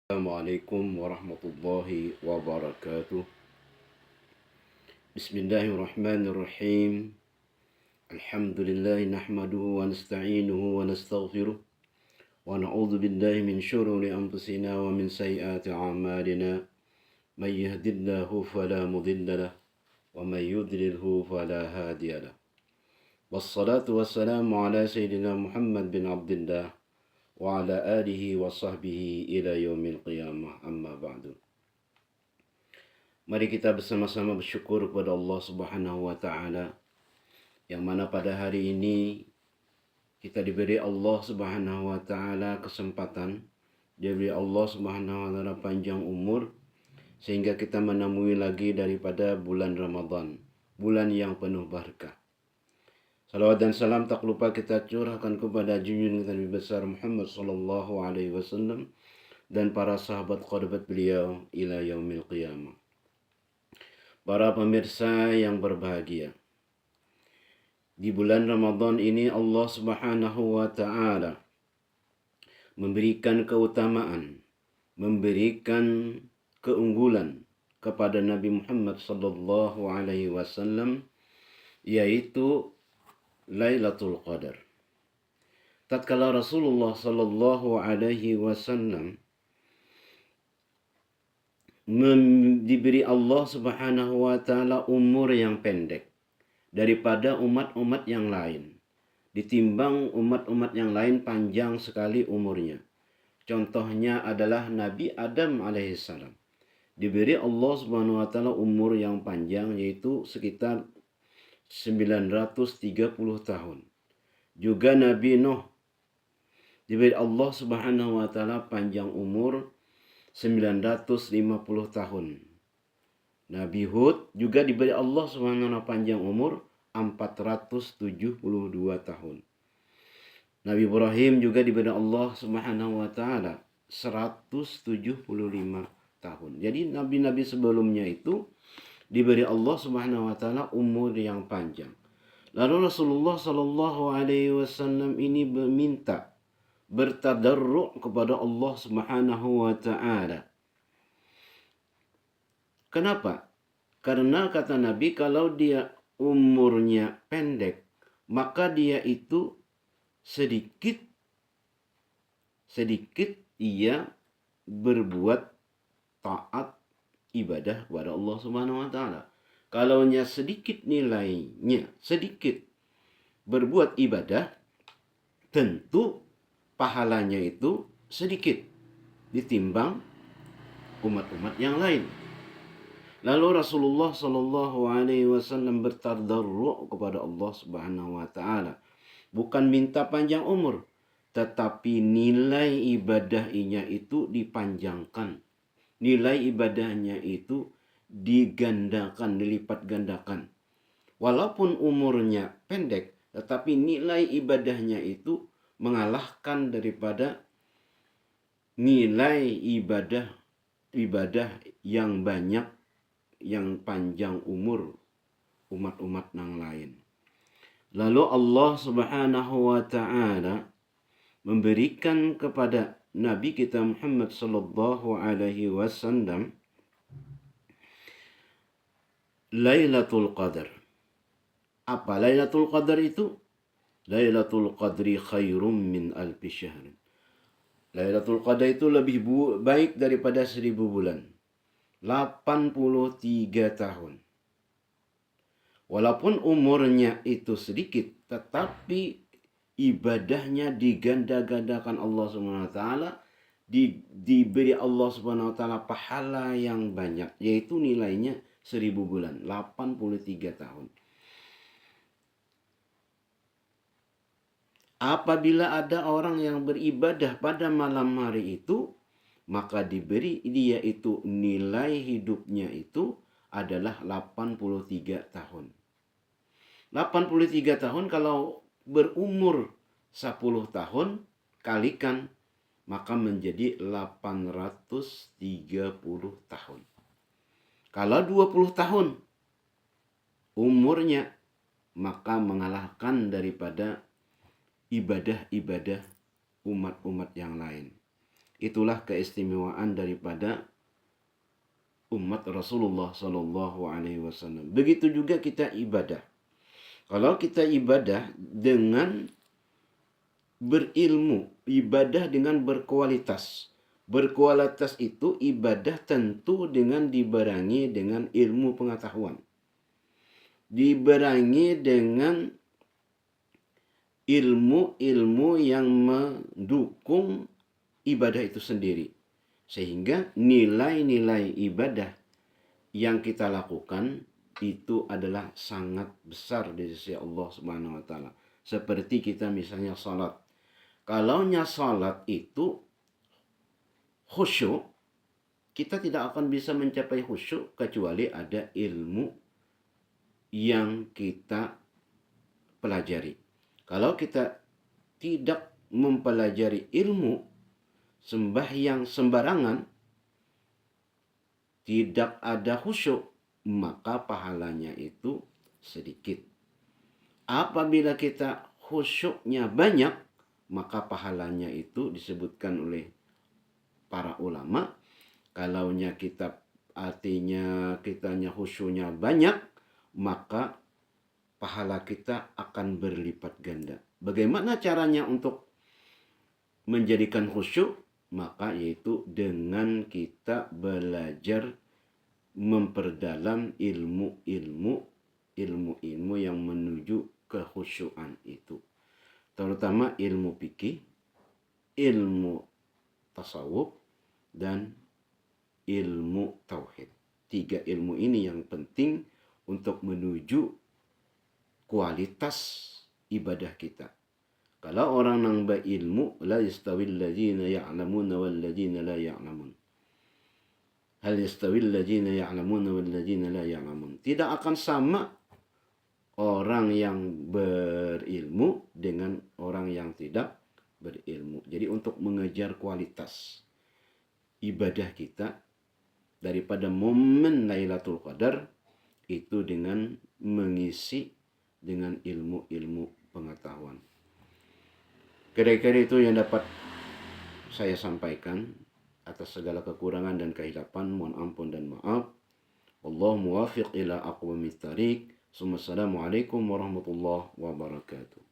Assalamualaikum warahmatullahi wabarakatuh. Bismillahirrahmanirrahim. Alhamdulillah nahmaduhu wa nasta'inuhu wa nastaghfiruh wa na'udzu billahi min syururi anfusina wa min sayyiati a'malina. May yahdihillahu fala mudilla lahu wa may yudlilhu fala hadiya lahu. Wassalatu wassalamu ala sayyidina Muhammad bin Abdullah wa ala alihi wa sahbihi ila yaumil qiyamah, amma ba'du. Mari kita bersama-sama bersyukur kepada Allah Subhanahu wa taala yang mana pada hari ini kita diberi Allah Subhanahu wa taala kesempatan, diberi Allah Subhanahu wa taala panjang umur sehingga kita menemui lagi daripada bulan Ramadan, bulan yang penuh berkah. Salawat dan salam tak lupa kita curahkan kepada junjungan Nabi besar Muhammad sallallahu alaihi wasallam dan para sahabat kerabat beliau ila yaumil qiyamah. Para pemirsa yang berbahagia, di bulan Ramadan ini Allah Subhanahu wa taala memberikan keutamaan, memberikan keunggulan kepada Nabi Muhammad sallallahu alaihi wasallam, yaitu Lailatul Qadar. Tatkala Rasulullah sallallahu alaihi wasallam diberi Allah Subhanahu wa taala umur yang pendek daripada umat-umat yang lain. Ditimbang umat-umat yang lain panjang sekali umurnya. Contohnya adalah Nabi Adam alaihissalam. Diberi Allah Subhanahu wa taala umur yang panjang, yaitu sekitar 930 tahun. Juga Nabi Nuh diberi Allah Subhanahu wa taala panjang umur 950 tahun. Nabi Hud juga diberi Allah Subhanahu wa taala panjang umur 472 tahun. Nabi Ibrahim juga diberi Allah Subhanahu wa taala 175 tahun. Jadi nabi-nabi sebelumnya itu diberi Allah Subhanahu wa taala umur yang panjang. Lalu Rasulullah sallallahu alaihi wasallam ini meminta, bertadarru' kepada Allah Subhanahu wa taala. Kenapa? Karena kata Nabi, kalau dia umurnya pendek, maka dia itu sedikit ia berbuat taat ibadah kepada Allah Subhanahu wa taala. Kalaunya sedikit nilainya, sedikit berbuat ibadah, tentu pahalanya itu sedikit ditimbang umat-umat yang lain. Lalu Rasulullah sallallahu alaihi wasallam bertadarru' kepada Allah Subhanahu wa taala. Bukan minta panjang umur, tetapi nilai ibadahnya itu dipanjangkan. Nilai ibadahnya itu digandakan, dilipat gandakan. Walaupun umurnya pendek, tetapi nilai ibadahnya itu mengalahkan daripada nilai ibadah yang banyak, yang panjang umur umat-umat yang lain. Lalu Allah Subhanahu wa taala memberikan kepada Nabi kita Muhammad sallallahu alaihi wasallam Lailatul Qadar. Apa Lailatul Qadar itu? Lailatul Qadri khairum min alfi syahr. Lailatul Qadar itu lebih baik daripada 1000 bulan. 83 tahun. Walaupun umurnya itu sedikit, tetapi ibadahnya diganda-gandakan Allah Subhanahu wa taala, diberi Allah Subhanahu wa taala pahala yang banyak, yaitu nilainya 1000 bulan, 83 tahun. Apabila ada orang yang beribadah pada malam hari itu, maka diberi dia itu nilai hidupnya itu adalah 83 tahun. 83 tahun kalau berumur 10 tahun kalikan, maka menjadi 830 tahun. Kalau 20 tahun umurnya, maka mengalahkan daripada ibadah-ibadah umat-umat yang lain. Itulah keistimewaan daripada umat Rasulullah Sallallahu Alaihi Wasallam. Begitu juga kita ibadah. Kalau kita ibadah dengan berilmu, ibadah dengan berkualitas. Berkualitas itu ibadah tentu dengan dibarengi dengan ilmu pengetahuan. Dibarengi dengan ilmu-ilmu yang mendukung ibadah itu sendiri. Sehingga nilai-nilai ibadah yang kita lakukan itu adalah sangat besar di sisi Allah Subhanahu wa taala. Seperti kita misalnya salat. Kalaunya salat itu khusyuk, kita tidak akan bisa mencapai khusyuk kecuali ada ilmu yang kita pelajari. Kalau kita tidak mempelajari ilmu, sembahyang sembarangan, tidak ada khusyuk, maka pahalanya itu sedikit. Apabila kita khusyuknya banyak, maka pahalanya itu disebutkan oleh para ulama. Kalaunya kita artinya kitanya khusyuknya banyak, maka pahala kita akan berlipat ganda. Bagaimana caranya untuk menjadikan khusyuk? Maka yaitu dengan kita belajar memperdalam ilmu-ilmu yang menuju kekhusyuan itu. Terutama ilmu fikih, ilmu tasawuf, dan ilmu tauhid. 3 ilmu ini yang penting untuk menuju kualitas ibadah kita. Kalau orang nambah ilmu, la yastawil ladzina ya'lamuna wal ladzina la ya'lamun. Hal yastawil ladzina ya'lamuna wal ladzina la ya'lamun. Tidak akan sama orang yang berilmu dengan orang yang tidak berilmu. Jadi untuk mengejar kualitas ibadah kita daripada momen Lailatul Qadar itu dengan mengisi dengan ilmu-ilmu pengetahuan. Kira-kira itu yang dapat saya sampaikan. Atas segala kekurangan dan kehilapan, mohon ampun dan maaf. Wallahu muwaffiq ila aqwamit thariq. Assalamualaikum warahmatullahi wabarakatuh.